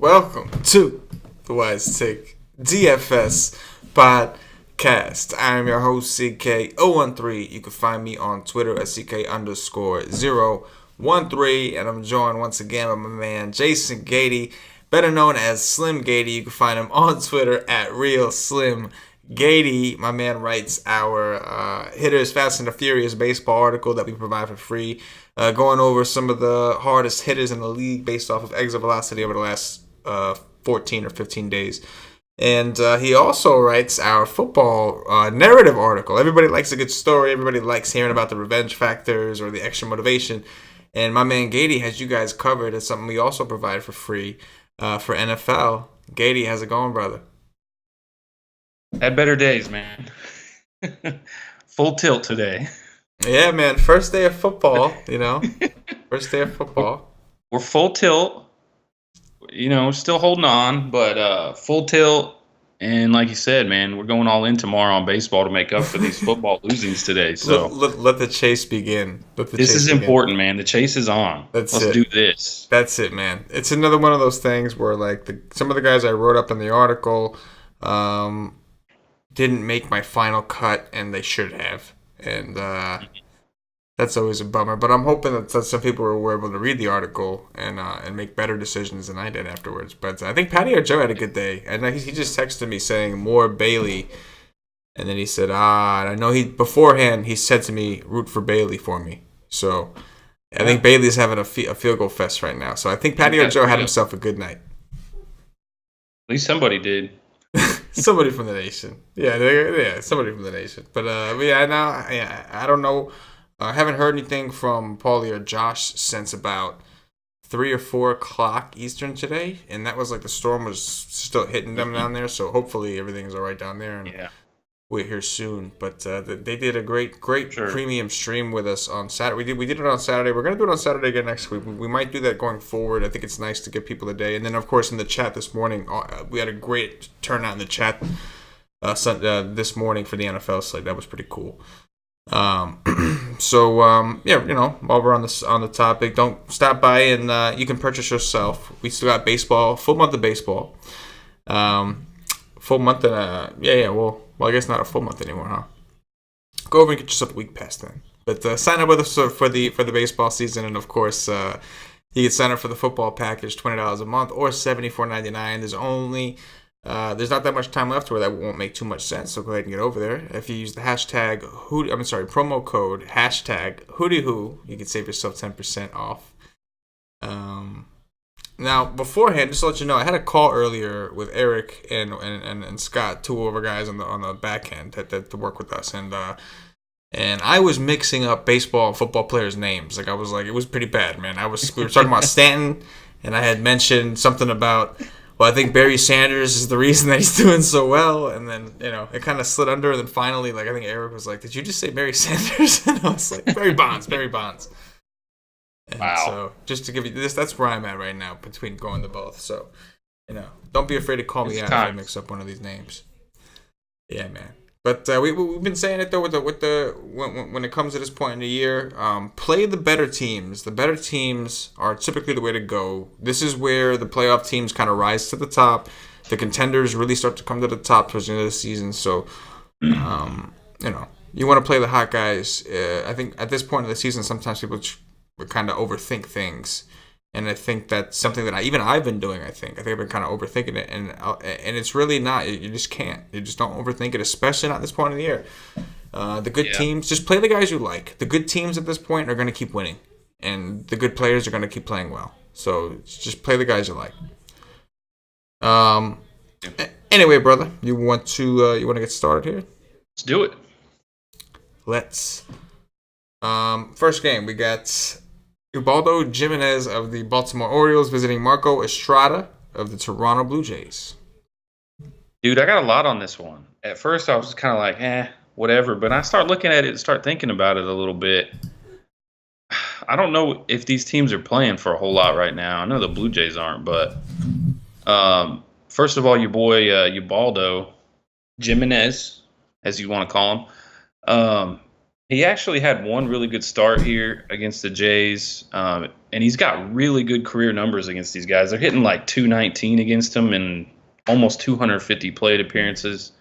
welcome to the Wise Take DFS podcast. I am your host, CK013. You can find me on Twitter at CK_013, and I'm joined once again by my man, Jason Gaede, better known as Slim Gaede. You can find him on Twitter at Real Slim Gaede. My man writes our Hitters Fast and the Furious baseball article that we provide for free, going over some of the hardest hitters in the league based off of exit velocity over the last 14 or 15 days. And he also writes our football narrative article. Everybody likes a good story. Everybody likes hearing about the revenge factors or the extra motivation. And my man Gaede has you guys covered. It's something we also provide for free for NFL. Gaede, how's it going, brother? Had better days, man. Full tilt today. Yeah, man. First day of football, First day of football. We're full tilt. Still holding on, but full tilt. And like you said, man, we're going all in tomorrow on baseball to make up for these football losings today. So let the chase begin. This is important, man. The chase is on. Let's do this. That's it, man. It's another one of those things where, like, some of the guys I wrote up in the article didn't make my final cut, and they should have. And that's always a bummer. But I'm hoping that some people were able to read the article and make better decisions than I did afterwards. But I think Patty or Joe had a good day. And he just texted me saying more Bailey. And then he said, I know beforehand he said to me, root for Bailey for me. So I think Bailey's having a field goal fest right now. So I think Patty or Joe had himself a good night. At least somebody did. Somebody from the nation. Yeah, somebody from the nation. But I don't know. I haven't heard anything from Paulie or Josh since about 3 or 4 o'clock Eastern today, and that was like the storm was still hitting them down there. So hopefully everything's all right down there, and we're here soon. But they did a great premium stream with us on Saturday. We did it on Saturday. We're gonna do it on Saturday again next week. We might do that going forward. I think it's nice to give people a day. And then of course in the chat this morning, we had a great turnout in the chat this morning for the NFL slate. That was pretty cool. While we're on the topic, don't stop by and you can purchase yourself. We still got baseball, full month of baseball, full month and well I guess not a full month anymore, huh? Go over and get yourself a week pass then. But sign up with us for the baseball season, and of course you can sign up for the football package, $20 a month or $74.99. There's not that much time left where that won't make too much sense, so go ahead and get over there. If you use the promo code #HoodyWho, you can save yourself 10% off. Now, beforehand, just to let you know, I had a call earlier with Eric and Scott, two of our guys on the back end that work with us, and I was mixing up baseball and football players' names. Like, I was like, it was pretty bad, man. We were talking about Stanton, and I had mentioned something about, well, I think Barry Sanders is the reason that he's doing so well. And then, it kind of slid under. And then finally, like, I think Eric was like, did you just say Barry Sanders? And I was like, Barry Bonds. And wow. So just to give you this, that's where I'm at right now between going to both. So, don't be afraid to call me out if I mix up one of these names. Yeah, man. But we've been saying it though when it comes to this point in the year, play the better teams. The better teams are typically the way to go. This is where the playoff teams kind of rise to the top. The contenders really start to come to the top towards the end of the season. So, you want to play the hot guys. I think at this point of the season, sometimes people kind of overthink things. And I think that's something that I've been doing. I think I've been kind of overthinking it, and it's really not. You just can't. You just don't overthink it, especially not at this point of the year. The good teams, just play the guys you like. The good teams at this point are going to keep winning, and the good players are going to keep playing well. So just play the guys you like. Anyway, brother, you want to get started here? Let's do it. Let's. First game, we got Ubaldo Jimenez of the Baltimore Orioles visiting Marco Estrada of the Toronto Blue Jays. Dude, I got a lot on this one. At first, I was kind of like, whatever. But I start looking at it and start thinking about it a little bit. I don't know if these teams are playing for a whole lot right now. I know the Blue Jays aren't, but first of all, your boy Ubaldo Jimenez, as you want to call him, He actually had one really good start here against the Jays, and he's got really good career numbers against these guys. They're hitting like 219 against him and almost 250 plate appearances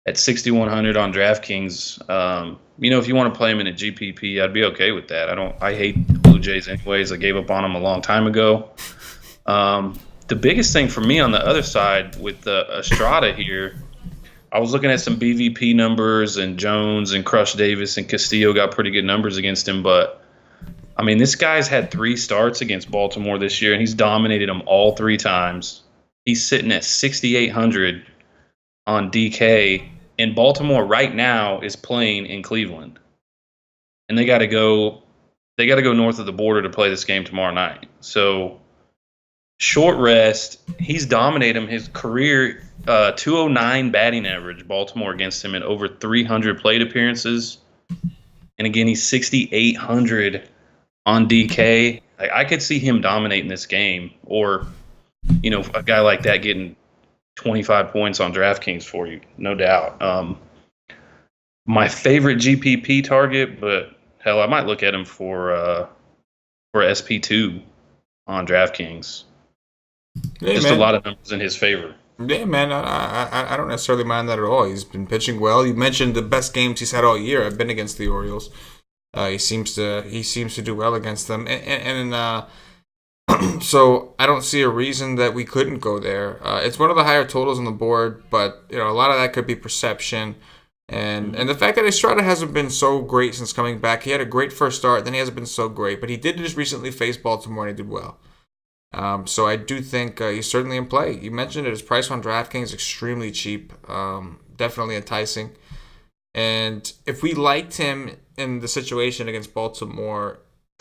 at 6,100 on DraftKings. If you want to play him in a GPP, I'd be okay with that. I hate the Blue Jays anyways. I gave up on them a long time ago. The biggest thing for me on the other side with Estrada here, I was looking at some BVP numbers, and Jones and Crush Davis and Castillo got pretty good numbers against him. But, I mean, this guy's had 3 starts against Baltimore this year, and he's dominated them all 3 times. He's sitting at 6,800 on DK, and Baltimore right now is playing in Cleveland. And they got to go north of the border to play this game tomorrow night. So, short rest, he's dominated him. His career 209 batting average, Baltimore against him in over 300 plate appearances. And again, he's 6,800 on DK. I could see him dominating this game, or a guy like that getting 25 points on DraftKings for you, no doubt. My favorite GPP target, but hell, I might look at him for SP2 on DraftKings. Hey, Just man. a lot of numbers in his favor. Yeah, man. I don't necessarily mind that at all. He's been pitching well. You mentioned the best games he's had all year have been against the Orioles. He seems to do well against them, and so I don't see a reason that we couldn't go there. It's one of the higher totals on the board, but a lot of that could be perception, and the fact that Estrada hasn't been so great since coming back. He had a great first start, then he hasn't been so great, but he did just recently face Baltimore and he did well. So I do think he's certainly in play. You mentioned it. His price on DraftKings is extremely cheap, definitely enticing. And if we liked him in the situation against Baltimore,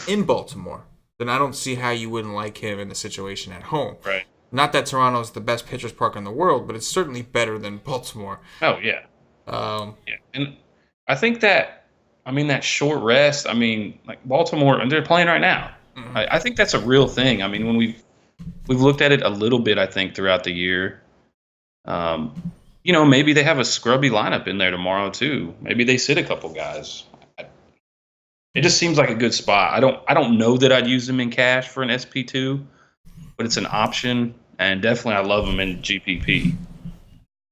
then I don't see how you wouldn't like him in the situation at home. Right. Not that Toronto's the best pitcher's park in the world, but it's certainly better than Baltimore. Oh, yeah. Yeah. And I think that short rest, like Baltimore, and they're playing right now. Mm-hmm. I think that's a real thing. I mean, when we've looked at it a little bit, I think, throughout the year. Maybe they have a scrubby lineup in there tomorrow too. Maybe they sit a couple guys. It just seems like a good spot. I don't know that I'd use them in cash for an SP2, but it's an option, and definitely I love them in GPP.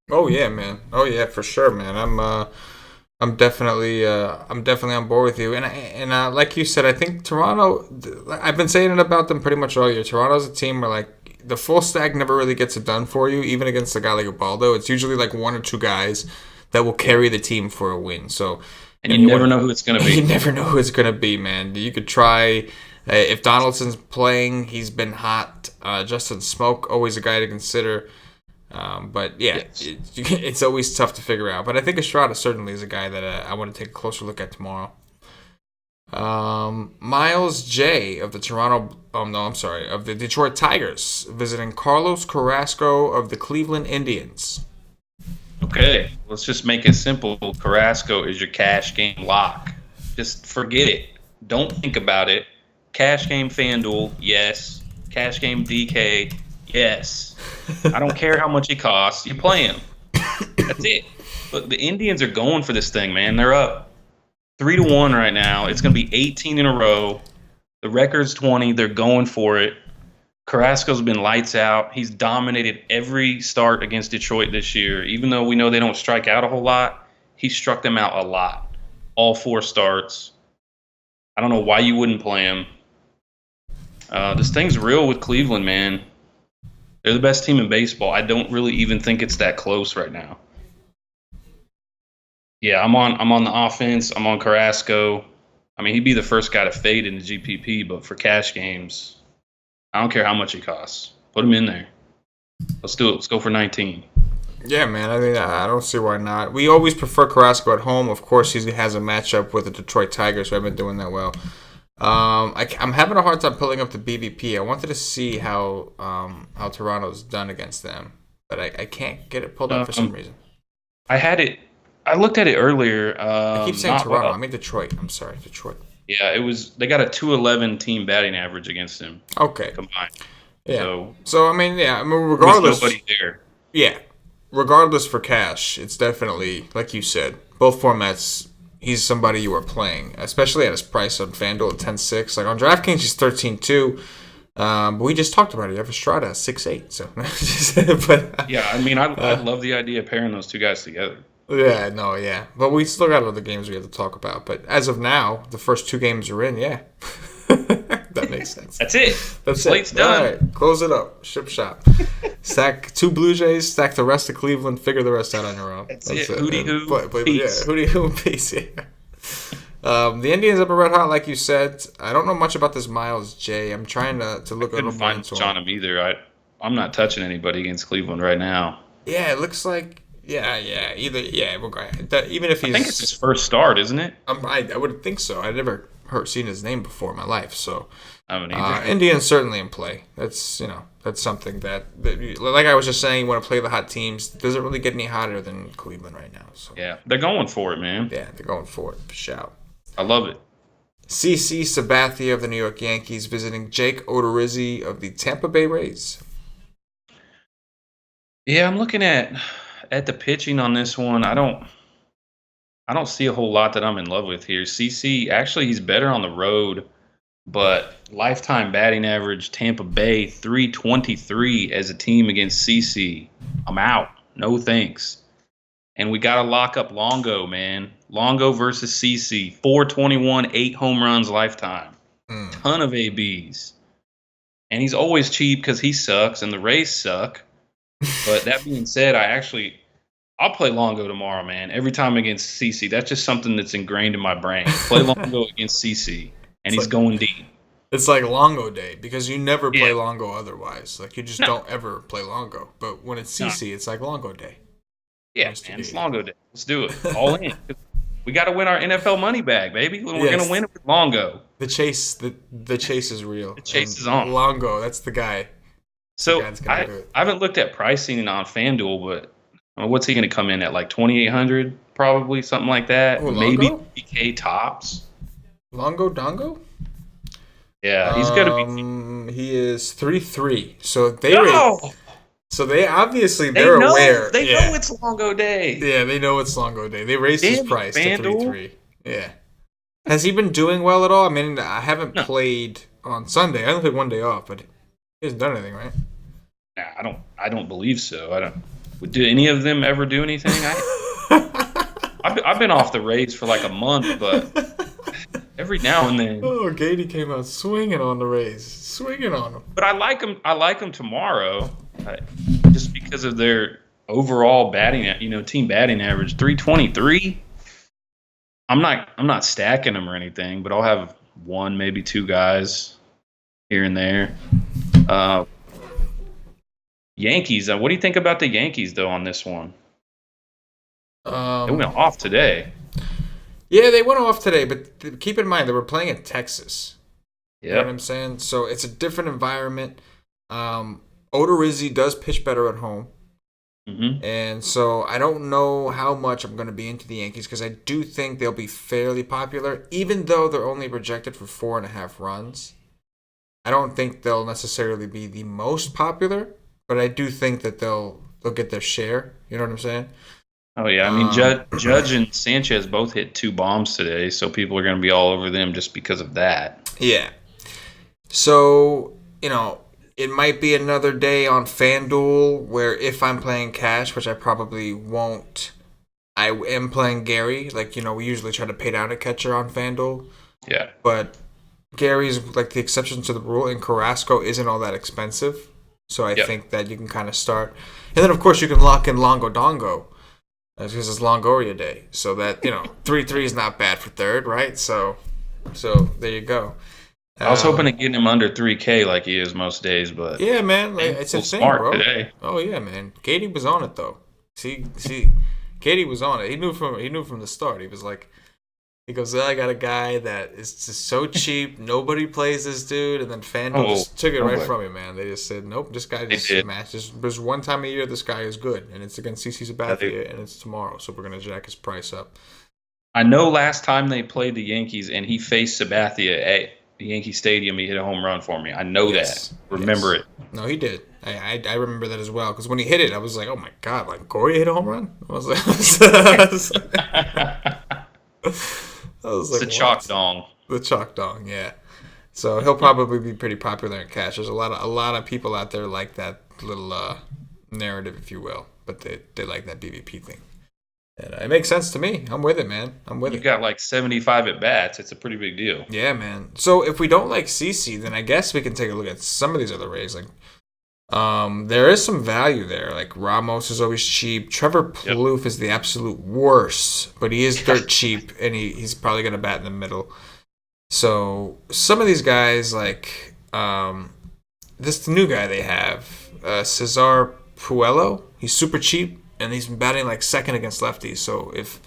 Oh yeah, man. Oh yeah, for sure, man. I'm definitely on board with you. And like you said, I think Toronto. I've been saying it about them pretty much all year. Toronto's a team where like the full stack never really gets it done for you, even against a guy like Ubaldo. It's usually like 1 or 2 guys that will carry the team for a win. So, and you never know who it's going to be. You never know who it's going to be, man. You could try. If Donaldson's playing, he's been hot. Justin Smoke, always a guy to consider. But yeah, yes. It's always tough to figure out. But I think Estrada certainly is a guy that I want to take a closer look at tomorrow. Miles J of the Detroit Tigers visiting Carlos Carrasco of the Cleveland Indians. Okay, let's just make it simple. Carrasco is your cash game lock. Just forget it. Don't think about it. Cash game FanDuel, yes. Cash game DK, yes. I don't care how much he costs. You play him. That's it. Look, the Indians are going for this thing, man. They're up 3-1 right now. It's going to be 18 in a row. The record's 20. They're going for it. Carrasco's been lights out. He's dominated every start against Detroit this year. Even though we know they don't strike out a whole lot, he struck them out a lot. All 4 starts. I don't know why you wouldn't play him. This thing's real with Cleveland, man. They're the best team in baseball. I don't really even think it's that close right now. Yeah, I'm on the offense. I'm on Carrasco. I mean, he'd be the first guy to fade in the GPP, but for cash games, I don't care how much it costs. Put him in there. Let's do it. Let's go for 19. Yeah, man. I mean, I don't see why not. We always prefer Carrasco at home. Of course, he has a matchup with the Detroit Tigers, who have been doing that well. I'm having a hard time pulling up the BVP. I wanted to see how Toronto's done against them, but I can't get it pulled up for some reason. I looked at it earlier. I keep saying Toronto. I mean Detroit. I'm sorry, Detroit. Yeah, they got a 211 team batting average against him. Okay. Combined. Yeah. So I mean, regardless. There's nobody there. Yeah. Regardless for cash, it's definitely, like you said, both formats, he's somebody you are playing, especially at his price on FanDuel at 10-6. Like on DraftKings, he's 13-2. But we just talked about it. You have Estrada at 6'8". So, but yeah, I mean, I love the idea of pairing those two guys together. Yeah, no, yeah. But we still got other games we have to talk about. But as of now, the first 2 games are in, yeah. That makes sense. That's it. Slate's done. All right, close it up. Ship shop. Stack 2 Blue Jays, stack the rest of Cleveland, figure the rest out on your own. That's it. Hootie hoo, peace. Yeah, hootie hoo, peace, yeah. The Indians up a red hot, like you said. I don't know much about this Miles J. I'm trying to look at him. I couldn't find on him either. I'm not touching anybody against Cleveland right now. Yeah, it looks like... Yeah. We'll go ahead. Even if he's... I think it's his first start, isn't it? I would think so. I never seen his name before in my life, so... I haven't either. Indians certainly in play. That's something that, like I was just saying, you want to play the hot teams. It doesn't really get any hotter than Cleveland right now. So yeah, they're going for it, man. Yeah, they're going for it. Shout. I love it. CC Sabathia of the New York Yankees visiting Jake Odorizzi of the Tampa Bay Rays. Yeah, I'm looking at the pitching on this one. I don't see a whole lot that I'm in love with here. CC, actually, he's better on the road, but lifetime batting average, Tampa Bay, 323 as a team against CC. I'm out. No thanks. And we got to lock up Longo, man. Longo versus CC, 421, 8 home runs lifetime. Ton of ABs. And he's always cheap because he sucks and the Rays suck. But that being said, I'll play Longo tomorrow, man. Every time against CC. That's just something that's ingrained in my brain. Play Longo against CC, and he's going deep. It's like Longo Day because you never play Longo otherwise. Like you just don't ever play Longo. But when it's CC, it's like Longo Day. Yeah, man, it's Longo Day. Let's do it. All in. We got to win our NFL money bag, baby. We're going to win it with Longo. The chase is real. The chase is on. Longo, that's the guy. So I haven't looked at pricing on FanDuel, but what's he going to come in at? Like 2,800, probably something like that. Oh, maybe DK tops. Longo Dongo? Yeah, he's going to be. He is 3-3. So they obviously they're aware. They know it's Longo Day. Yeah, they know it's Longo Day. They raised his price to 3-3. Yeah. Has he been doing well at all? I mean, I haven't played on Sunday. I only played one day off, but he hasn't done anything, right? Nah, I don't believe so. Did any of them ever do anything? I've been off the Rays for like a month, but every now and then. Oh, Gaede came out swinging on the Rays, swinging on them. But I like them tomorrow, just because of their overall batting, team batting average, 323. I'm not stacking them or anything, but I'll have one, maybe 2 guys here and there. Yankees. What do you think about the Yankees though on this one? They went off today. Yeah, they went off today, but keep in mind they were playing in Texas. You know what I'm saying? So it's a different environment. Odorizzi does pitch better at home. Mm-hmm. And so I don't know how much I'm going to be into the Yankees because I do think they'll be fairly popular, even though they're only projected for 4.5 runs. I don't think they'll necessarily be the most popular, but I do think that they'll get their share. You know what I'm saying? Oh, yeah. I mean, Judge and Sanchez both hit 2 bombs today, so people are going to be all over them just because of that. Yeah. So, it might be another day on FanDuel where if I'm playing cash, which I probably won't, I am playing Gary. Like, we usually try to pay down a catcher on FanDuel. Yeah. But Gary's like the exception to the rule, and Carrasco isn't all that expensive. So I think that you can kind of start. And then, of course, you can lock in Longo Dongo because it's Longoria Day. So that, 3-3 is not bad for third, right? So there you go. I was hoping to get him under 3K like he is most days, but yeah, man, it's insane, bro. Today. Oh yeah, man. Gaede was on it though. See, Gaede was on it. He knew from the start. He was like, he goes, I got a guy that is just so cheap. Nobody plays this dude, and then FanDuel just took it right from him, man. They just said, nope, this guy just smashed. There's one time a year this guy is good, and it's against CC Sabathia, and it's tomorrow, so we're gonna jack his price up. I know last time they played the Yankees and he faced Sabathia at Yankee Stadium, he hit a home run for me. I know that. Remember it. No, he did. I remember that as well. Because when he hit it, I was like, oh my God, like Corey hit a home run? I was like, It's the chalk dong. The chalk dong, yeah. So he'll probably be pretty popular in cash. There's a lot of people out there like that little narrative, if you will, but they like that BVP thing. And it makes sense to me. I'm with it, man. I'm with it. You got like 75 at bats. It's a pretty big deal. Yeah, man. So if we don't like CC, then I guess we can take a look at some of these other Rays. Like, there is some value there. Like Ramos is always cheap. Trevor Plouffe is the absolute worst, but he is dirt cheap, and he's probably gonna bat in the middle. So some of these guys, like this new guy they have, Cesar Puello, he's super cheap. And he's been batting like second against lefties. So if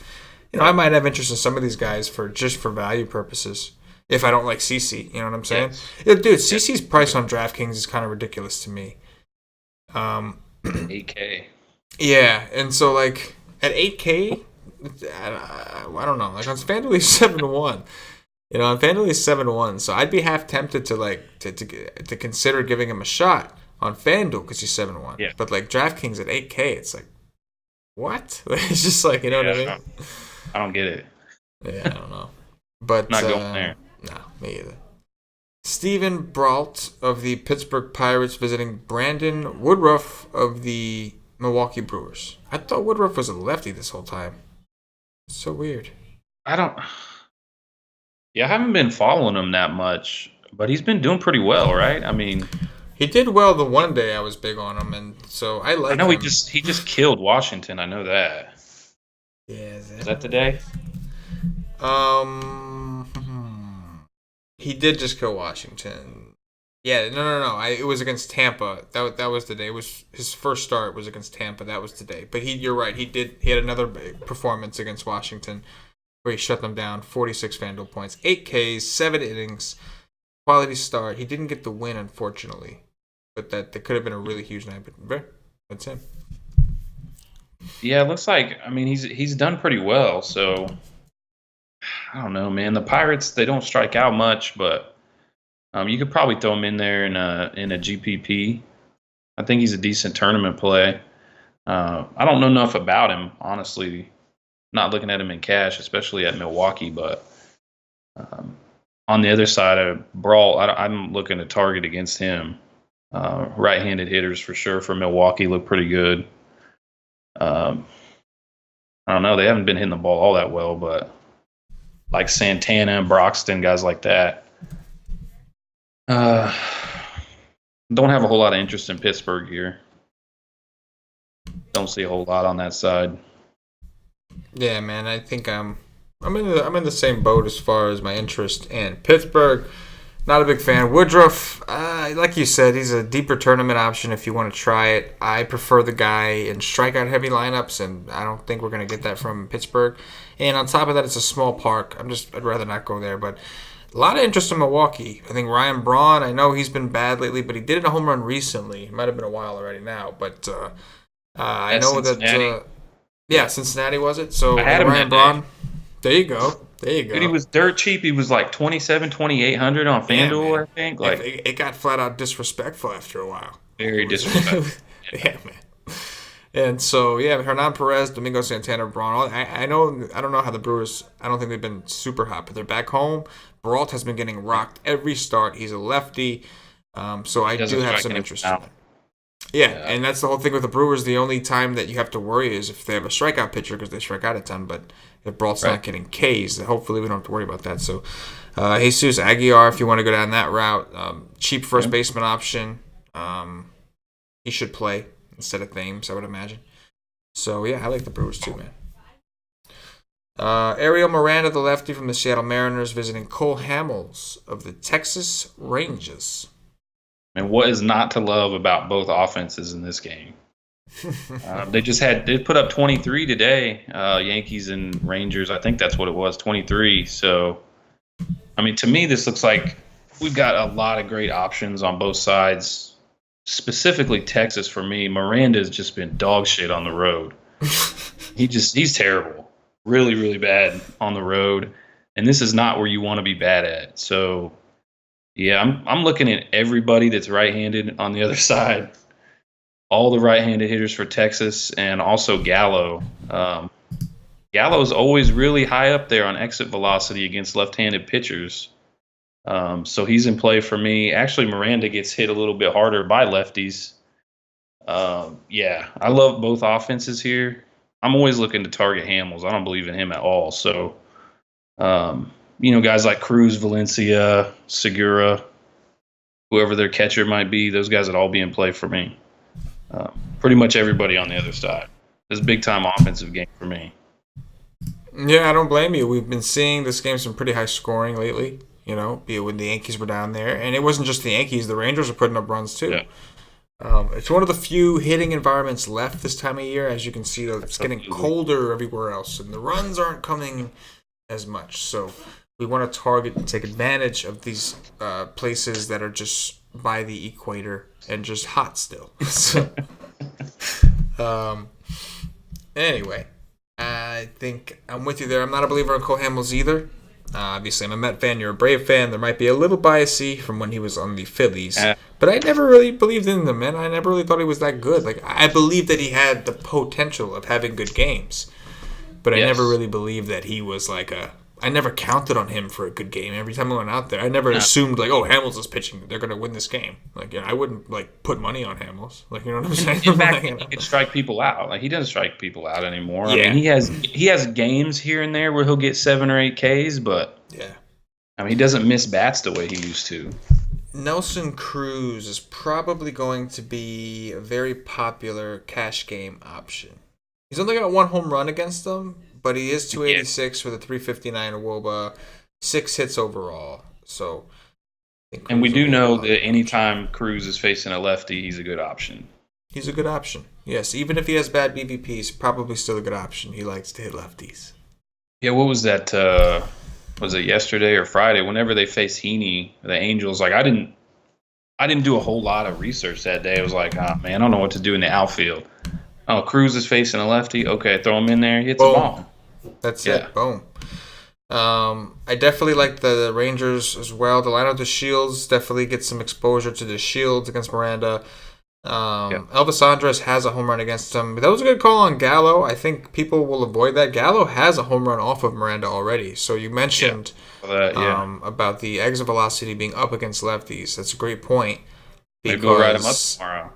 I might have interest in some of these guys for value purposes. If I don't like CC, you know what I'm saying? Yes. Yeah, dude, CC's price on DraftKings is kind of ridiculous to me. 8K. Yeah, and so like at 8K, I don't know. Like on FanDuel he's 7-1. You know, on FanDuel he's 7-1. So I'd be half tempted to consider giving him a shot on FanDuel because he's 7-1. Yeah. But like DraftKings at 8K, it's like. What? It's just like, you know what I mean? I don't get it. Yeah, I don't know. But not going there. No, me either. Steven Brault of the Pittsburgh Pirates visiting Brandon Woodruff of the Milwaukee Brewers. I thought Woodruff was a lefty this whole time. It's so weird. I haven't been following him that much, but he's been doing pretty well, right? I mean, he did well the one day I was big on him, and so I like. I know him. he just killed Washington. I know that. Yeah, is that the day? He did just kill Washington. Yeah, no. It was against Tampa. That was the day. It was his first start was against Tampa. That was the day. But you're right. He had another big performance against Washington where he shut them down. 46 FanDuel points, 8 Ks, 7 innings, quality start. He didn't get the win, unfortunately. But that could have been a really huge night. But that's him. Yeah, it looks like. I mean, he's done pretty well. So I don't know, man. The Pirates, they don't strike out much, but you could probably throw him in there in a GPP. I think he's a decent tournament play. I don't know enough about him, honestly. Not looking at him in cash, especially at Milwaukee, but on the other side of Brawl, I'm looking to target against him. Right-handed hitters for sure for Milwaukee look pretty good. I don't know. They haven't been hitting the ball all that well, but like Santana and Broxton, guys like that. Don't have a whole lot of interest in Pittsburgh here. Don't see a whole lot on that side. Yeah, man. I think I'm in the same boat as far as my interest in Pittsburgh. Not a big fan. Woodruff, like you said, he's a deeper tournament option if you want to try it. I prefer the guy in strikeout-heavy lineups, and I don't think we're going to get that from Pittsburgh. And on top of that, it's a small park. I'd rather not go there. But a lot of interest in Milwaukee. I think Ryan Braun, I know he's been bad lately, but he did hit a home run recently. It might have been a while already now. But I know Cincinnati. That Cincinnati was it? So I had him Ryan Braun. There you go. Dude, he was dirt cheap. He was like 2,800 on FanDuel, yeah, I think. Like it got flat out disrespectful after a while. Very disrespectful. Yeah, man. And so Hernan Perez, Domingo Santana, Braun. I don't know how the Brewers. I don't think they've been super hot, but they're back home. Brault has been getting rocked every start. He's a lefty, so I do have some interest in that. Yeah, and that's the whole thing with the Brewers. The only time that you have to worry is if they have a strikeout pitcher because they strike out a ton. But if Brault's not getting Ks, hopefully we don't have to worry about that. So Jesus Aguilar, if you want to go down that route, cheap first baseman option. He should play instead of Thames, I would imagine. So, I like the Brewers too, man. Ariel Miranda, the lefty from the Seattle Mariners, visiting Cole Hamels of the Texas Rangers. And what is not to love about both offenses in this game? They put up 23 today, Yankees and Rangers. I think that's what it was, 23. So, I mean, to me, this looks like we've got a lot of great options on both sides. Specifically, Texas for me. Miranda has just been dog shit on the road. He's terrible, really, really bad on the road. And this is not where you want to be bad at. So, I'm looking at everybody that's right-handed on the other side. All the right-handed hitters for Texas, and also Gallo. Gallo's always really high up there on exit velocity against left-handed pitchers. So he's in play for me. Actually, Miranda gets hit a little bit harder by lefties. Yeah, I love both offenses here. I'm always looking to target Hamels. I don't believe in him at all. So, guys like Cruz, Valencia, Segura, whoever their catcher might be, those guys would all be in play for me. Pretty much everybody on the other side. It's a big-time offensive game for me. Yeah, I don't blame you. We've been seeing this game some pretty high scoring lately, be it when the Yankees were down there. And it wasn't just the Yankees. The Rangers are putting up runs, too. Yeah. It's one of the few hitting environments left this time of year. As you can see, it's getting colder everywhere else, and the runs aren't coming as much. So we want to target and take advantage of these places that are just by the equator and just hot still. So, anyway, I think I'm with you there. I'm not a believer in Cole Hamels either. Obviously, I'm a Met fan. You're a Brave fan. There might be a little biasy from when he was on the Phillies. But I never really believed in him, man. I never really thought he was that good. Like, I believed that he had the potential of having good games. But I never really believed that he was like I never counted on him for a good game. Every time I went out there, I never assumed, like, oh, Hamels is pitching. They're going to win this game. Like, I wouldn't, like, put money on Hamels. Like, you know what I'm saying? In fact, he could strike people out. Like, he doesn't strike people out anymore. Yeah. I mean, he has games here and there where he'll get 7 or 8 Ks, but I mean, he doesn't miss bats the way he used to. Nelson Cruz is probably going to be a very popular cash game option. He's only got 1 home run against them, but he is 286 with a 359 WOBA, 6 hits overall. So, and we do know that anytime Cruz is facing a lefty, he's a good option. He's a good option. Yes, even if he has bad BVPs, probably still a good option. He likes to hit lefties. Yeah, what was that? Was it yesterday or Friday? Whenever they faced Heaney, the Angels, like I didn't do a whole lot of research that day. I was like, oh man, I don't know what to do in the outfield. Oh, Cruz is facing a lefty. Okay, throw him in there. He hits a ball. That's it. Boom. I definitely like the Rangers as well. The lineup of Shields definitely gets some exposure to the Shields against Miranda. Elvis Andres has a home run against him. That was a good call on Gallo. I think people will avoid that. Gallo has a home run off of Miranda already. So you mentioned about the exit velocity being up against lefties. That's a great point. Maybe we'll ride him up tomorrow.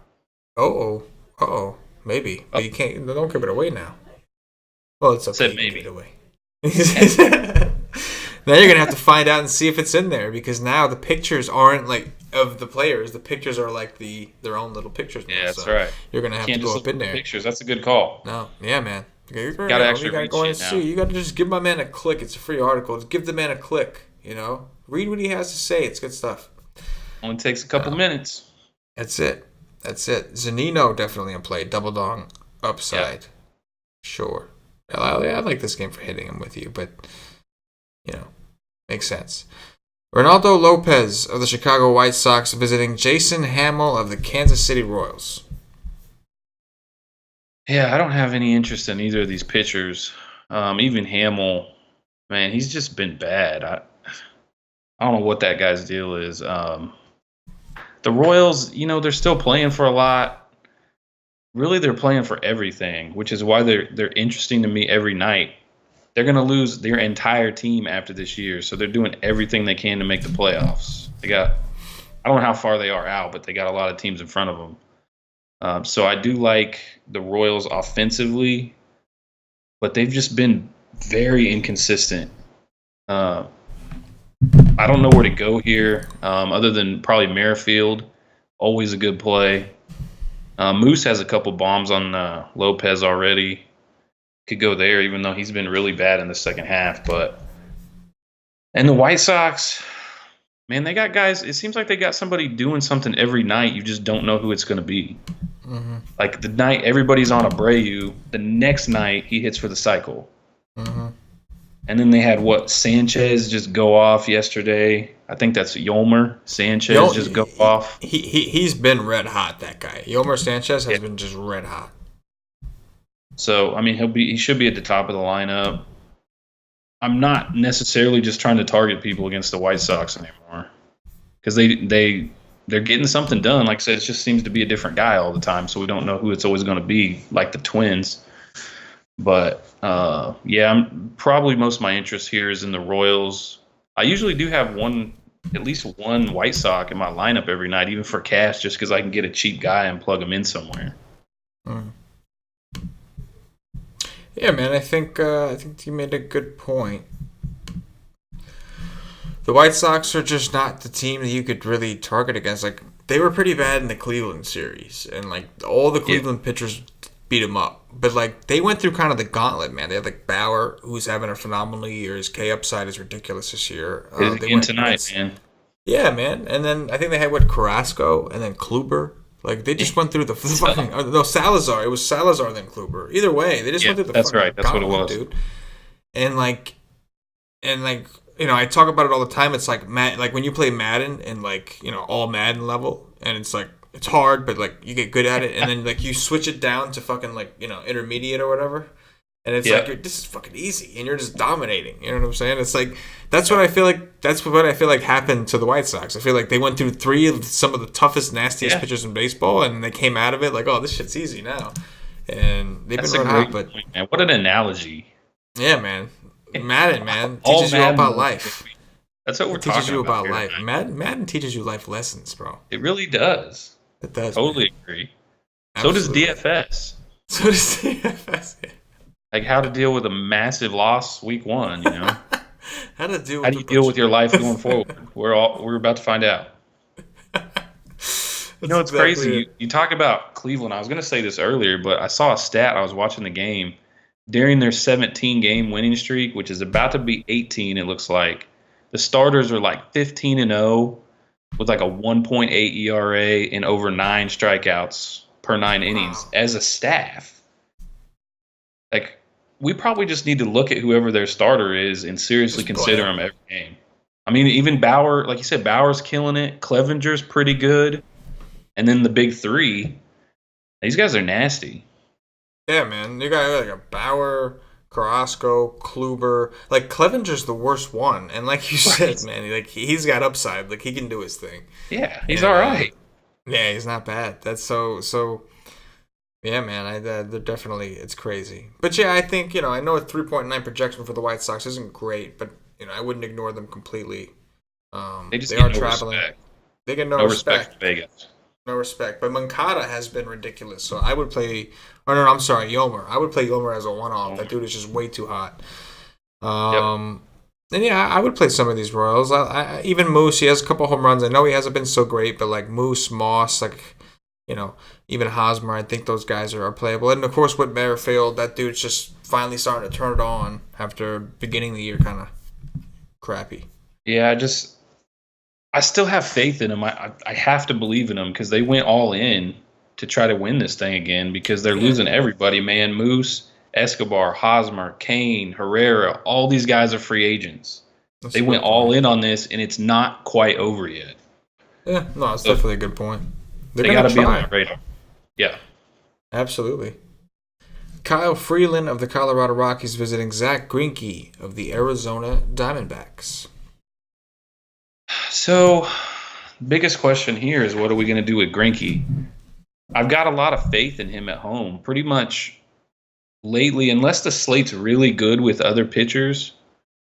Uh-oh. Maybe. But you can't. Don't give it away now. Well, it's okay. Maybe. Give it away. Now you're going to have to find out and see if it's in there, because now the pictures aren't like of the players. The pictures are like their own little pictures. Yeah, that's right. You're going to have to go up in there. Pictures. That's a good call. No. Yeah, man. You got to go and see. You got to just give my man a click. It's a free article. Just give the man a click, Read what he has to say. It's good stuff. Only takes a couple minutes. That's it. Zanino definitely in play. Double dong upside. Yeah. Sure. I like this game for hitting him with you, but, makes sense. Ronaldo Lopez of the Chicago White Sox visiting Jason Hamill of the Kansas City Royals. Yeah, I don't have any interest in either of these pitchers. Even Hamill, man, he's just been bad. I don't know what that guy's deal is. The Royals, they're still playing for a lot. Really, they're playing for everything, which is why they're interesting to me every night. They're going to lose their entire team after this year, so they're doing everything they can to make the playoffs. I don't know how far they are out, but they got a lot of teams in front of them. So I do like the Royals offensively, but they've just been very inconsistent. I don't know where to go here, other than probably Merrifield. Always a good play. Moose has a couple bombs on Lopez already. Could go there, even though he's been really bad in the second half. And the White Sox, man, they got guys. It seems like they got somebody doing something every night. You just don't know who it's going to be. Mm-hmm. Like the night everybody's on Abreu, the next night he hits for the cycle. Mm-hmm. And then they had Sanchez just go off yesterday. I think that's Yolmer Sanchez just go off. He's been red hot, that guy. Yolmer Sanchez has been just red hot. So I mean he should be at the top of the lineup. I'm not necessarily just trying to target people against the White Sox anymore, because they're getting something done. Like I said, it just seems to be a different guy all the time, so we don't know who it's always going to be, like the Twins. But Yeah, I'm probably most of my interest here is in the Royals. I usually do have at least one White Sox in my lineup every night, even for cash, just because I can get a cheap guy and plug him in somewhere. Mm. Yeah, man. I think you made a good point. The White Sox are just not the team that you could really target against. Like, they were pretty bad in the Cleveland series, and like all the Yeah, Cleveland pitchers beat them up. But like they went through kind of the gauntlet, man. They had like Bauer, who's having a phenomenal year. His K upside is ridiculous this year. it is They again went tonight, against, man. yeah, man. And then I think they had what, Carrasco and then Kluber. Like they just went through the fucking no, Salazar. It was Salazar then Kluber. Either way, they just Yeah, went through the that's fucking right. That's what it gauntlet, was. dude. And like and like I talk about it all the time. It's like like when you play Madden and like all Madden level, and it's like it's hard, but like you get good at it, and then like you switch it down to fucking like intermediate or whatever, and it's like Yeah, this is fucking easy, and you're just dominating. You know what I'm saying? It's like that's what I feel like. That's what I feel like happened to the White Sox. I feel like they went through three of some of the toughest, nastiest yeah. pitchers in baseball, and they came out of it like, oh, this shit's easy now, and they've been That's a run hot. great But point, man. What an analogy. yeah, man, Madden, man, All teaches you all about Madden. life. That's what we're It teaches talking you about about here life. tonight. Madden teaches you life lessons, bro. It really does. It does, man. Totally agree. So does Absolutely. DFS. So does CFS. Like how to deal with a massive loss week one, you know? How to deal How with do a you deal bunch with of your life going forward? We're about to find out. You That's know, it's exactly crazy. it. You talk about Cleveland. I was going to say this earlier, but I saw a stat. I was watching the game during their 17 game winning streak, which is about to be 18. It looks like the starters are like 15-0 with like a 1.8 ERA and over 9 strikeouts per 9 innings Wow. as a staff. Like, we probably just need to look at whoever their starter is and seriously Just play consider him. them every game. I mean, even Bauer, like you said, Bauer's killing it. Clevenger's pretty good. And then the big three, these guys are nasty. Yeah, man. You got like a Bauer, Carrasco, Kluber. Like Clevenger's the worst one, and like you said, Right. man, like he's got upside. Like he can do his thing. Yeah, he's And all right. yeah, he's not bad. That's so. Yeah, man. They're definitely it's crazy. But yeah, I think I know a 3.9 projection for the White Sox isn't great, but I wouldn't ignore them completely. They just They get are no traveling. respect. They get no No respect respect. for Vegas. No respect. But Moncada has been ridiculous. So I would play. Oh no, I'm sorry, Yomer. I would play Yomer as a one-off. That dude is just way too hot. Yep. And yeah, I would play some of these Royals. Even Moose, he has a couple home runs. I know he hasn't been so great, but like Moose, Moss, like even Hosmer, I think those guys are playable. And of course, with Merrifield, that dude's just finally starting to turn it on after beginning the year kind of crappy. Yeah, I still have faith in them. I have to believe in them because they went all in to try to win this thing again because they're Yeah, losing everybody, man. Moose, Escobar, Hosmer, Kane, Herrera, all these guys are free agents. that's They a went good all point. in on this, and it's not quite over yet. Yeah, no, it's So definitely a good point. They're they got gonna to be on try. my radar. Yeah. Absolutely. Kyle Freeland of the Colorado Rockies visiting Zach Greinke of the Arizona Diamondbacks. So, biggest question here is what are we going to do with Greinke? I've got a lot of faith in him at home. Pretty much lately, unless the slate's really good with other pitchers,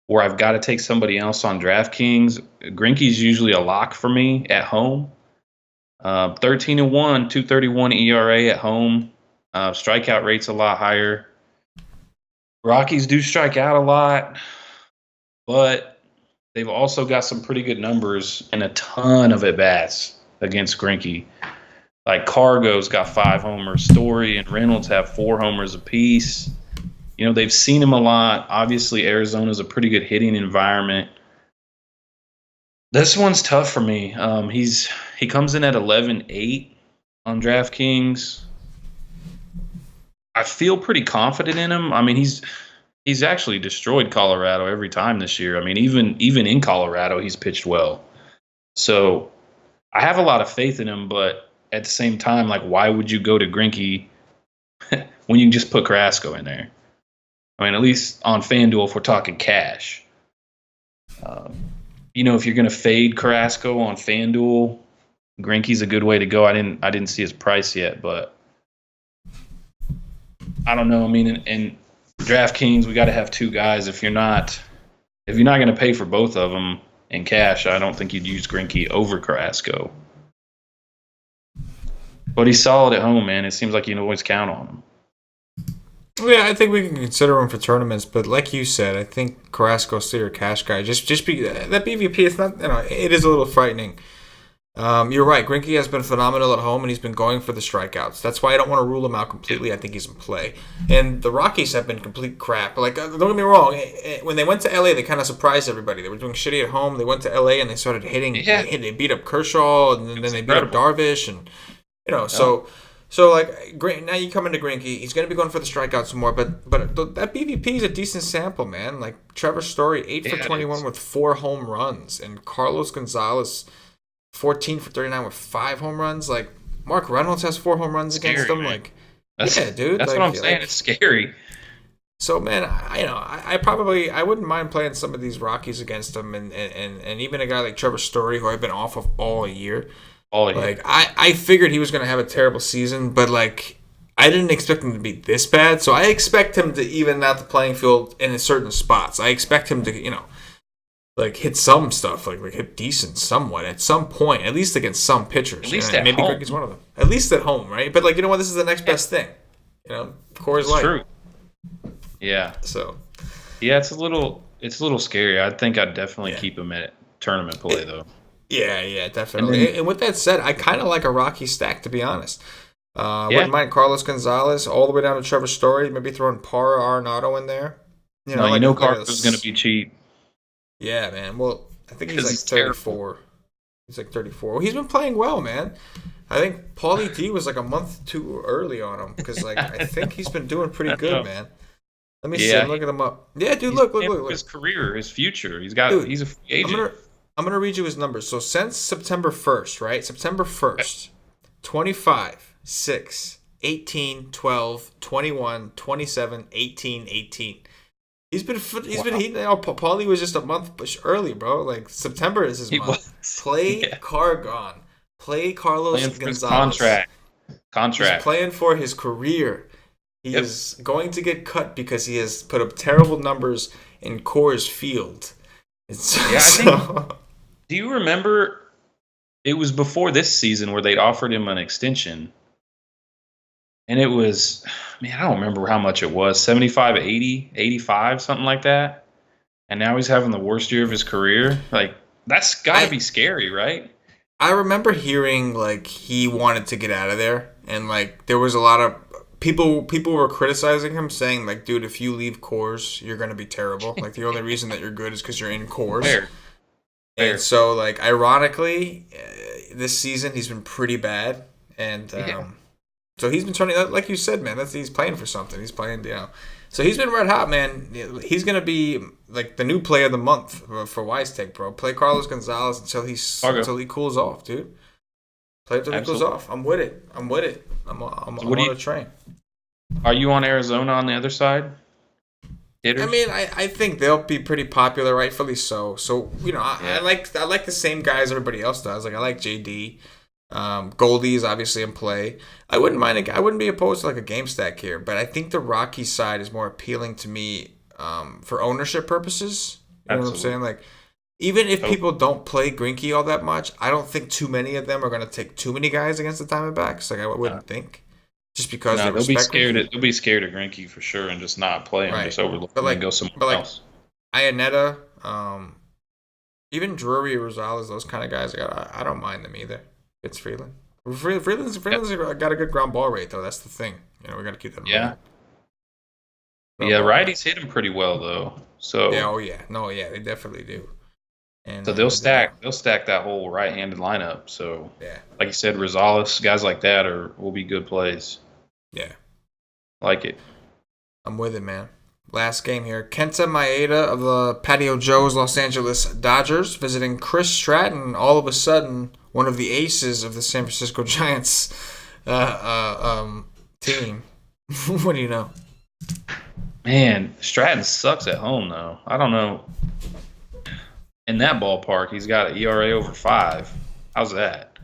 or I've got to take somebody else on DraftKings, Greinke's usually a lock for me at home. 13-1, 2.31 ERA at home. Strikeout rate's a lot higher. Rockies do strike out a lot, but they've also got some pretty good numbers and a ton of at-bats against Greinke. Like Cargo's got 5 homers. Story and Reynolds have 4 homers apiece. They've seen him a lot. Obviously, Arizona's a pretty good hitting environment. This one's tough for me. He comes in at 11.8 on DraftKings. I feel pretty confident in him. I mean, he's actually destroyed Colorado every time this year. I mean, even in Colorado, he's pitched well. So I have a lot of faith in him, but at the same time, like, why would you go to Greinke when you can just put Carrasco in there? I mean, at least on FanDuel, if we're talking cash. If you're going to fade Carrasco on FanDuel, Greinke's a good way to go. I didn't see his price yet, but I don't know. I mean, and DraftKings, we got to have two guys. If you're not going to pay for both of them in cash, I don't think you'd use Greinke over Carrasco. But he's solid at home, man. It seems like you can always count on him. Yeah, I think we can consider him for tournaments, but like you said, I think Carrasco's still your cash guy. Just be that BVP. It's not, it is a little frightening. You're right. Greinke has been phenomenal at home, and he's been going for the strikeouts. That's why I don't want to rule him out completely. I think he's in play. And the Rockies have been complete crap. Like, don't get me wrong. When they went to LA, they kind of surprised everybody. They were doing shitty at home. They went to LA and they started hitting. Yeah. They beat up Kershaw, and then they beat up Darvish, and So like, now you come into Greinke, he's going to be going for the strikeouts more, but that BVP is a decent sample, man. Like Trevor Story, 8 for 21 with 4 home runs, and Carlos Gonzalez, 14 for 39 with 5 home runs. Like Mark Reynolds has 4 home runs against him. Man. Like, dude, that's like, what I'm saying. It's scary. So man, I wouldn't mind playing some of these Rockies against him, and even a guy like Trevor Story, who I've been off of all year. Like I figured he was going to have a terrible season, but like I didn't expect him to be this bad. So I expect him to even out the playing field in certain spots. I expect him to, like hit some stuff, like hit decent somewhat at some point, at least against some pitchers. At least at maybe home. Greinke's one of them. At least at home, right? But like This is the next best thing. Coors Light. True. Yeah. So. Yeah, it's a little scary. I think I'd definitely keep him at tournament play though. Yeah, definitely. And with that said, I kind of like a Rocky stack, to be honest. Wouldn't mind Carlos Gonzalez all the way down to Trevor Story. Maybe throwing Parra Arenado in there. Carlos going to be cheap. Yeah, man. Well, I think he's like 34. He's like 34. Well, he's been playing well, man. I think Paulie D was like a month too early on him because I think he's been doing pretty good, man. Let me see. I'm looking him up. Yeah, dude, look. His career, his future. He's a free agent. I'm going to read you his numbers. So since September 1st, right? September 1st, 25, 6, 18, 12, 21, 27, 18, 18. He's been heating out. Paulie was just a month early, bro. Like September is his month. Play Cargon. Play Carlos Gonzalez. Contract. He's playing for his career. He is going to get cut because he has put up terrible numbers in Coors Field. I think. Do you remember it was before this season where they'd offered him an extension? And it was, I don't remember how much it was, 75, 80, 85, something like that. And now he's having the worst year of his career. Like, that's got to be scary, right? I remember hearing, like, he wanted to get out of there. And, like, there was a lot of people were criticizing him, saying, like, dude, if you leave Coors, you're going to be terrible. Like, the only reason that you're good is because you're in Coors. Fair. And so, like, ironically, this season he's been pretty bad, and so he's been turning. Like you said, man, he's playing for something. He's playing, So he's been red hot, man. He's gonna be like the new play of the month for Wise Take, bro. Play Carlos Gonzalez until he cools off, dude. Play until he cools off. I'm with it. I'm on a train. Are you on Arizona on the other side? Hitters? I mean, I think they'll be pretty popular, rightfully so. So, I like the same guys everybody else does. Like, I like JD. Goldie is obviously in play. I wouldn't be opposed to like a game stack here, but I think the Rocky side is more appealing to me for ownership purposes. You know what I'm saying? Like, even if people don't play Greinke all that much, I don't think too many of them are going to take too many guys against the Diamondbacks. Like, I wouldn't think. Just because they'll be scared. They'll be scared of Greinke for sure, and just not play him, just overlook him and go somewhere else. Iannetta, even Drury, Rosales, those kind of guys, I don't mind them either. It's Freeland. Freeland's got a good ground ball rate though. That's the thing. We got to keep that in mind. Righties hit him pretty well though. So they definitely do. And so they'll stack that whole right-handed lineup. So like you said, Rosales, guys like that will be good plays. Yeah, like it. I'm with it, man. Last game here. Kenta Maeda of the Patio Joe's Los Angeles Dodgers visiting Chris Stratton. All of a sudden, one of the aces of the San Francisco Giants team. What do you know? Man, Stratton sucks at home, though. I don't know. In that ballpark, he's got an ERA over 5. How's that?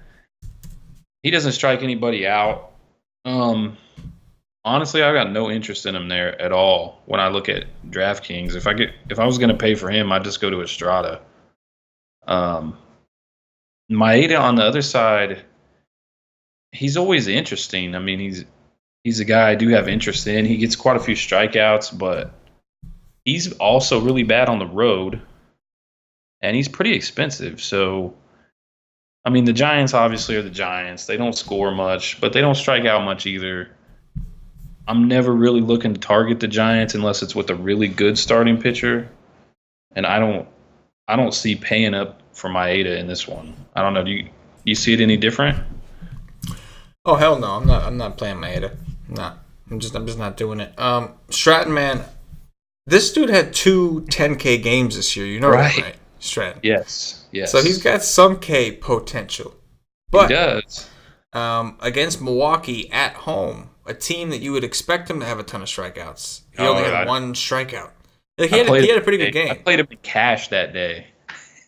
He doesn't strike anybody out. On honestly, I've got no interest in him there at all. When I look at DraftKings, if I was going to pay for him, I'd just go to Estrada. Maeda on the other side, he's always interesting. I mean, he's a guy I do have interest in. He gets quite a few strikeouts, but he's also really bad on the road, and he's pretty expensive. So, I mean, the Giants obviously are the Giants. They don't score much, but they don't strike out much either. I'm never really looking to target the Giants unless it's with a really good starting pitcher, and I don't see paying up for Maeda in this one. I don't know. Do you see it any different? Oh hell no! I'm not playing Maeda. No, I'm just not doing it. Stratton, man, this dude had 2 10K games this year. You know that, right? Stratton. Yes. So he's got some K potential. But he does. Against Milwaukee at home, a team that you would expect him to have a ton of strikeouts. He only had 1 strikeout. He had a pretty good game. I played him in cash that day.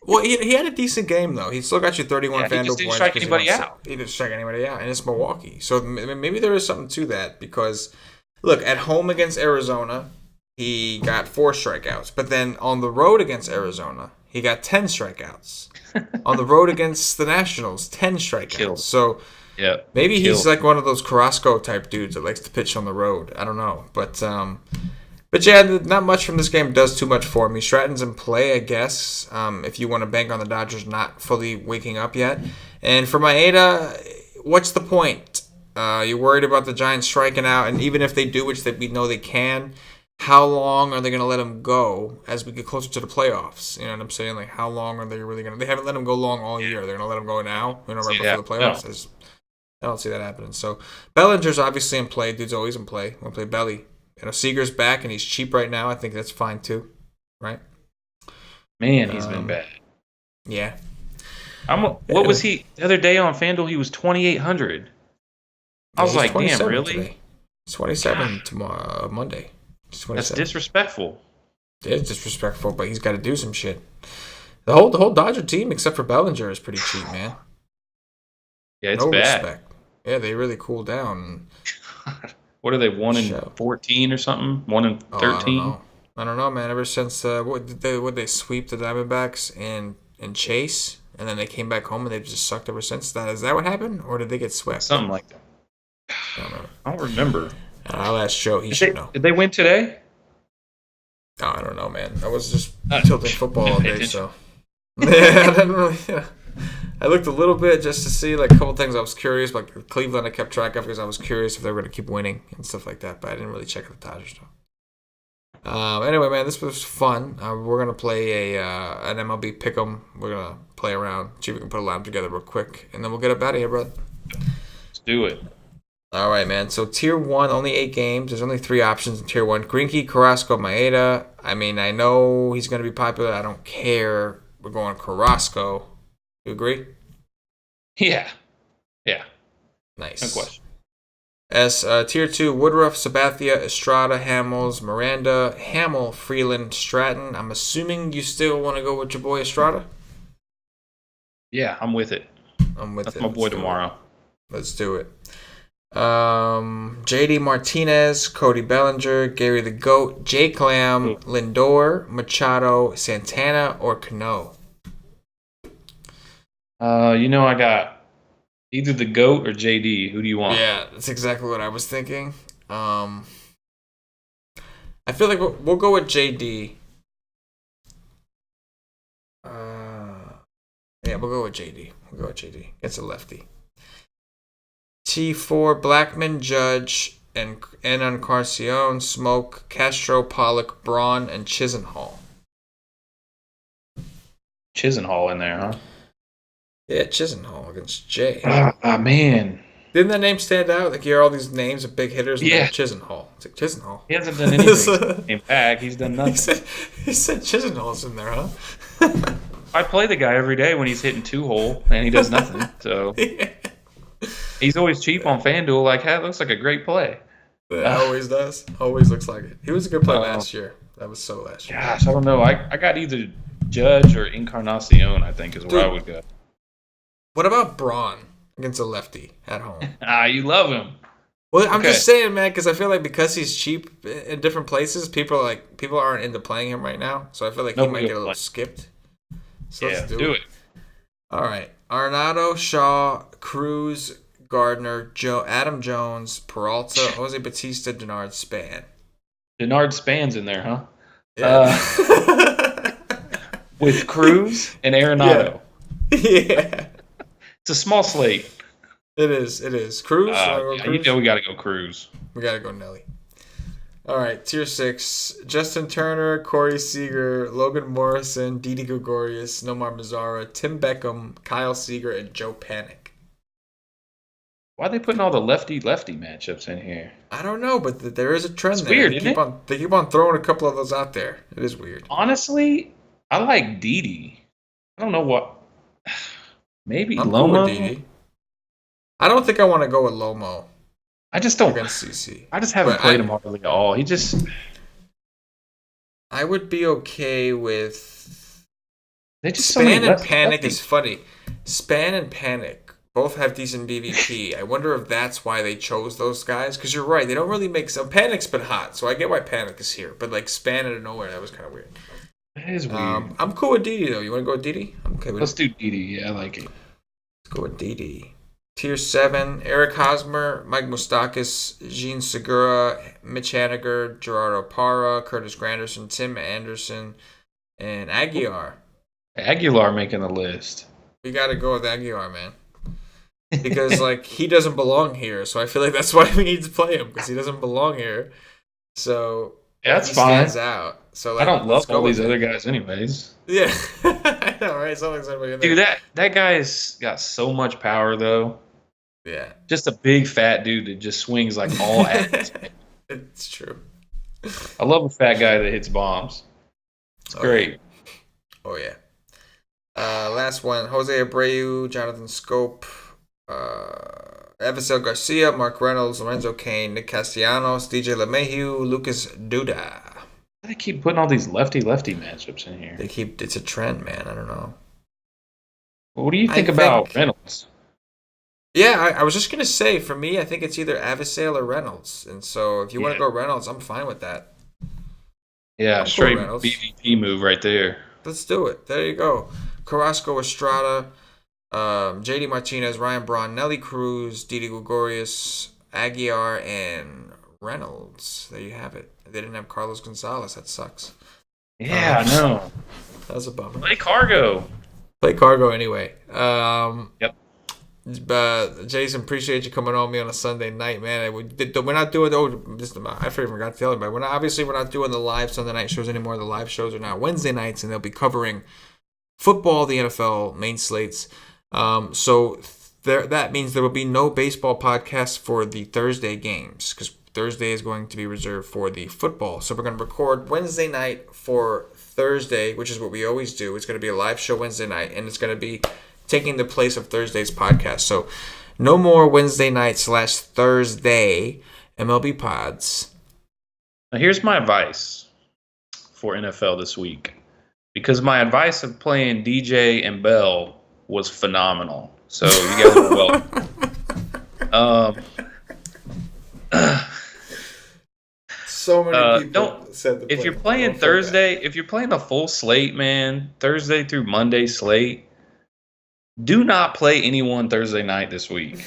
Well, he had a decent game, though. He still got you 31 FanDuel points. He just didn't strike anybody out. He didn't strike anybody out, and it's Milwaukee. So maybe there is something to that because, look, at home against Arizona, he got 4 strikeouts. But then on the road against Arizona, he got 10 strikeouts. On the road against the Nationals, 10 strikeouts. Killed. So maybe he's like one of those Carrasco-type dudes that likes to pitch on the road. I don't know. But yeah, not much from this game does too much for me. Stratton's in play, I guess, if you want to bank on the Dodgers not fully waking up yet. And for Maeda, what's the point? You're worried about the Giants striking out, and even if they do, which we know they can, how long are they going to let him go as we get closer to the playoffs? You know what I'm saying? Like, how long are they really going to... They haven't let him go long all year. They're going to let him go now, right before the playoffs. No. I don't see that happening. So, Bellinger's obviously in play. Dude's always in play. We'll play Belly. Seager's back, and he's cheap right now. I think that's fine, too. Right? Man, he's been bad. Yeah. What was he... The other day on FanDuel, he was 2,800. I was like, damn, really? Today. It's 27 tomorrow, Monday. That's disrespectful. It is disrespectful, but he's got to do some shit. The whole Dodger team, except for Bellinger, is pretty cheap, man. Yeah, it's bad. Respect. Yeah, they really cooled down. What are they, 1-14 or something? 1-13? I don't know, man. Ever since they sweep the Diamondbacks and Chase, and then they came back home and they've just sucked ever since. Is that what happened, or did they get swept? Something like that. I don't remember. I'll ask Joe. He should know. Did they win today? Oh, I don't know, man. I was just tilting football all day, so yeah, I didn't really. Yeah. I looked a little bit just to see like a couple things I was curious, like Cleveland I kept track of because I was curious if they were going to keep winning and stuff like that, but I didn't really check the Dodgers stuff. Anyway, man, this was fun. We're going to play an MLB pick'em. We're going to play around, see if we can put a lineup together real quick, and then we'll get up out of here, brother. Let's do it. All right, man. So Tier 1, only 8 games. There's only 3 options in Tier 1. Greinke, Carrasco, Maeda. I mean, I know he's going to be popular. I don't care. We're going Carrasco. You agree? Yeah. Nice. No question. As Tier 2, Woodruff, Sabathia, Estrada, Hamels, Miranda, Hamill, Freeland, Stratton. I'm assuming you still want to go with your boy Estrada? Yeah, I'm with it. That's my boy tomorrow. Let's do it. JD Martinez, Cody Bellinger, Gary the Goat, Jake Lamb, Lindor, Machado, Santana, or Cano? I got either the GOAT or JD. Who do you want? Yeah, that's exactly what I was thinking. I feel like we'll go with JD. Yeah, we'll go with JD. It's a lefty. T4, Blackman, Judge, and Encarnacion, Smoke, Castro, Pollock, Braun, and Chisenhall. Chisenhall in there, huh? Yeah, Chisenhall against Jay. Man. Didn't that name stand out? Like, you hear all these names of big hitters? And Chisenhall. It's like Chisenhall. He hasn't done anything. In fact, he's done nothing. He said Chisenhall's in there, huh? I play the guy every day when he's hitting 2-hole, and he does nothing. So yeah. He's always cheap on FanDuel. Like, that looks like a great play. Yeah, always does. Always looks like it. He was a good play last year. That was so last year. Gosh, I don't know. I got either Judge or Encarnacion, I think, is where I would go. What about Braun against a lefty at home? You love him. Well, I'm Okay. just saying, man, because I feel like because he's cheap in different places, people aren't into playing him right now. So I feel like he might get a little skipped. So let's do it. All right, Arenado, Shaw, Cruz, Gardner, Adam Jones, Peralta, Jose Batista, Denard, Span. Denard Span's in there, huh? Yeah. With Cruz and Arenado. Yeah. It's a small slate. It is. Cruz? Yeah, Cruz? we got to go Cruz. We got to go Nelly. All right, tier 6. Justin Turner, Corey Seager, Logan Morrison, Didi Gregorius, Nomar Mazara, Tim Beckham, Kyle Seager, and Joe Panic. Why are they putting all the lefty-lefty matchups in here? I don't know, but there is a trend It's there. weird, isn't it? They keep on throwing a couple of those out there. It is weird. Honestly, I like Didi. I don't know what. Maybe I'm Lomo. cool with Didi. I don't think I want to go with Lomo. I just don't. Against CC. I just haven't played him hardly at all. He just. I would be okay with. They just Span and Panic is funny. Span and Panic both have decent BVP. I wonder if that's why they chose those guys. Because you're right, they don't really make some. Panic's been hot, so I get why Panic is here. But like Span out of nowhere, that was kind of weird. That is weird. I'm cool with Didi though. You want to go with Didi? I'm okay with Let's do Didi. Yeah, I like it. Let's go with Didi. Tier 7, Eric Hosmer, Mike Moustakas, Gene Segura, Mitch Haniger, Gerardo Parra, Curtis Granderson, Tim Anderson, and Aguilar. Aguilar making the list. We got to go with Aguilar, man. Because, he doesn't belong here. So I feel like that's why we need to play him, because he doesn't belong here. So yeah, that's he fine. stands out. So I don't love all these other guys anyways. Yeah. I know, right? Something's anybody in there. Dude, that guy's got so much power, though. Yeah. Just a big fat dude that just swings like all at. It's true. I love a fat guy that hits bombs. It's great. Oh, yeah. Last one. Jose Abreu, Jonathan Scope, Evisel Garcia, Mark Reynolds, Lorenzo Cain, Nick Castellanos, DJ LeMahieu, Lucas Duda. They keep putting all these lefty-lefty matchups in here. It's a trend, man. I don't know. What do you think about Reynolds? Yeah, I was just going to say, for me, I think it's either Avisale or Reynolds. And so if you want to go Reynolds, I'm fine with that. Yeah, straight BVP move right there. Let's do it. There you go. Carrasco, Estrada, JD Martinez, Ryan Braun, Nelly Cruz, Didi Gregorius, Aguilar, and Reynolds. There you have it. They didn't have Carlos Gonzalez. That sucks. Yeah, I know. That was a bummer. Play Cargo. Play Cargo anyway. Yep. Jason, appreciate you coming on me on a Sunday night, man. We're not doing I forgot to tell everybody. We're not doing the live Sunday night shows anymore. The live shows are now Wednesday nights, and they'll be covering football, the NFL main slates. So that means there will be no baseball podcast for the Thursday games, because Thursday is going to be reserved for the football. So we're going to record Wednesday night for Thursday, which is what we always do. It's going to be a live show Wednesday night, and it's going to be taking the place of Thursday's podcast. So no more Wednesday night / Thursday MLB pods. Now here's my advice for NFL this week, because my advice of playing DJ and Bell was phenomenal. So you guys are welcome. So many people said if you're playing Thursday, if you're playing the full slate, man, Thursday through Monday slate, do not play anyone Thursday night this week.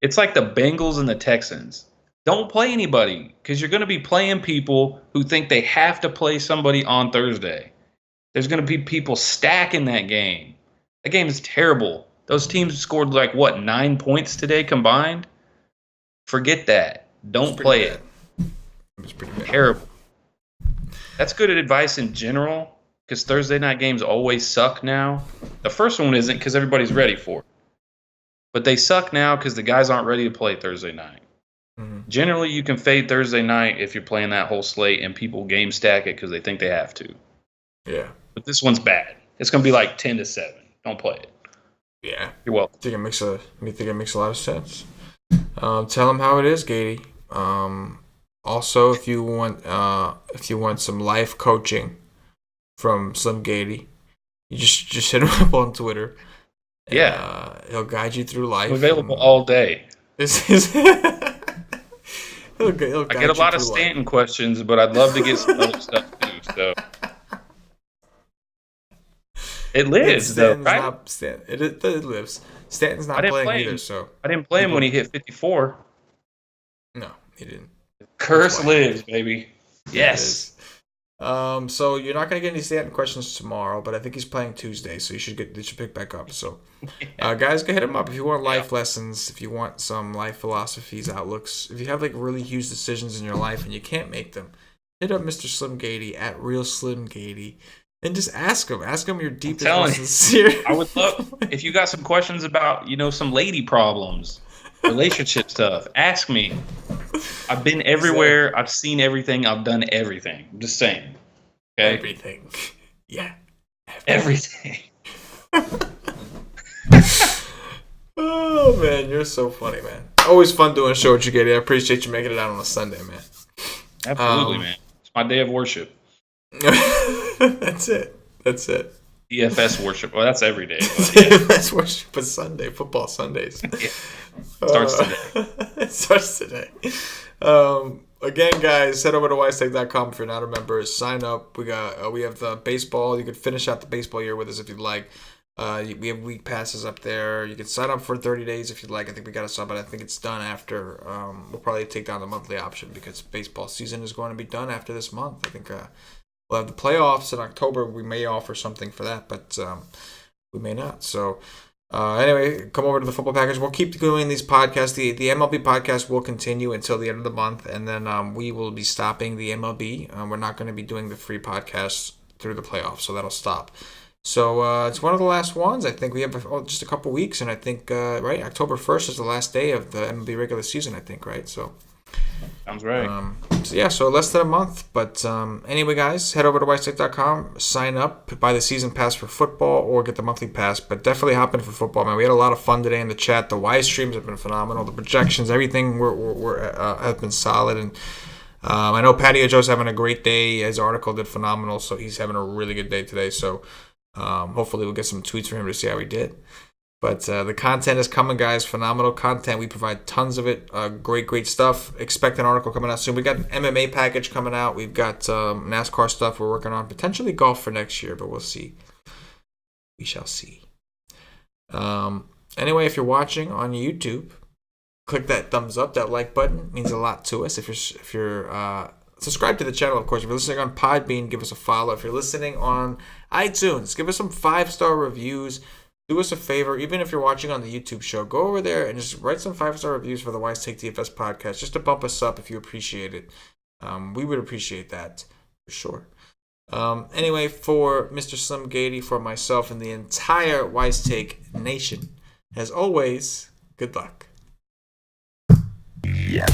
It's like the Bengals and the Texans. Don't play anybody, because you're going to be playing people who think they have to play somebody on Thursday. There's going to be people stacking that game. That game is terrible. Those teams scored 9 points today combined? Forget that. Don't play it. It was pretty bad. Terrible. That's good advice in general, because Thursday night games always suck now. The first one isn't, because everybody's ready for it. But they suck now because the guys aren't ready to play Thursday night. Mm-hmm. Generally, you can fade Thursday night if you're playing that whole slate and people game stack it because they think they have to. Yeah. But this one's bad. It's going to be 10-7. Don't play it. Yeah. You're welcome. You think it makes a lot of sense? Tell them how it is, Gaede. Also, if you want some life coaching from Slim Gaede, you just hit him up on Twitter. Yeah. He'll guide you through life. I'm available all day. This is I get a lot of Stanton questions, but I'd love to get some other stuff too. So it lives, though, right? It lives. Stanton's not playing either, so I didn't play him when he hit 54. No, he didn't. Curse lives, baby. Yes. So you're not gonna get any Stanton questions tomorrow, but I think he's playing Tuesday, so you should pick back up. So, guys, go hit him up if you want life lessons, if you want some life philosophies, outlooks. If you have like really huge decisions in your life and you can't make them, hit up Mr. Slim Gaede at Real Slim Gaede. And just ask him. Ask him your deepest, most sincere. I would love if you got some questions about, some lady problems, relationship stuff. Ask me. I've been everywhere. I've seen everything. I've done everything. I'm just saying. Okay. Everything. Yeah. Everything. Oh man, you're so funny, man. Always fun doing a show with you, Gaede. I appreciate you making it out on a Sunday, man. Absolutely, man. It's my day of worship. That's it. DFS worship. Well, that's every day. DFS worship, but Sunday, football Sundays. Starts today. It starts today. Again, guys, head over to wisetape.com if you're not a member. Sign up. We have the baseball. You can finish out the baseball year with us if you'd like. We have week passes up there. You can sign up for 30 days if you'd like. I think we got a sub, but I think it's done after. We'll probably take down the monthly option because baseball season is going to be done after this month. I think we'll have the playoffs in October. We may offer something for that, but we may not. So anyway, come over to the football package. We'll keep doing these podcasts. The MLB podcast will continue until the end of the month, and then we will be stopping the MLB. We're not going to be doing the free podcasts through the playoffs, so that'll stop. So it's one of the last ones. I think we have just a couple weeks, and I think right, October 1st is the last day of the MLB regular season. I think, right? So sounds right. So less than a month. But anyway, guys, head over to wisetape.com, sign up, buy the season pass for football, or get the monthly pass. But definitely hop in for football, man. We had a lot of fun today in the chat. The Wise streams have been phenomenal. The projections, everything have been solid. And I know Patio Joe's having a great day. His article did phenomenal, so he's having a really good day today. So hopefully we'll get some tweets from him to see how he did. But the content is coming, guys. Phenomenal content. We provide tons of it. Great stuff. Expect an article coming out soon. We got an MMA package coming out. We've got NASCAR stuff we're working on. Potentially golf for next year, but we'll see. We shall see. Anyway, if you're watching on YouTube, click that thumbs up. That like button it means a lot to us. If you're subscribe to the channel, of course. If you're listening on Podbean, give us a follow. If you're listening on iTunes, give us some 5-star reviews. Do us a favor, even if you're watching on the YouTube show, go over there and just write some 5-star reviews for the Wise Take DFS podcast, just to bump us up if you appreciate it. We would appreciate that for sure. Anyway, for Mr. Slim Gaede, for myself, and the entire Wise Take Nation, as always, good luck. Yeah.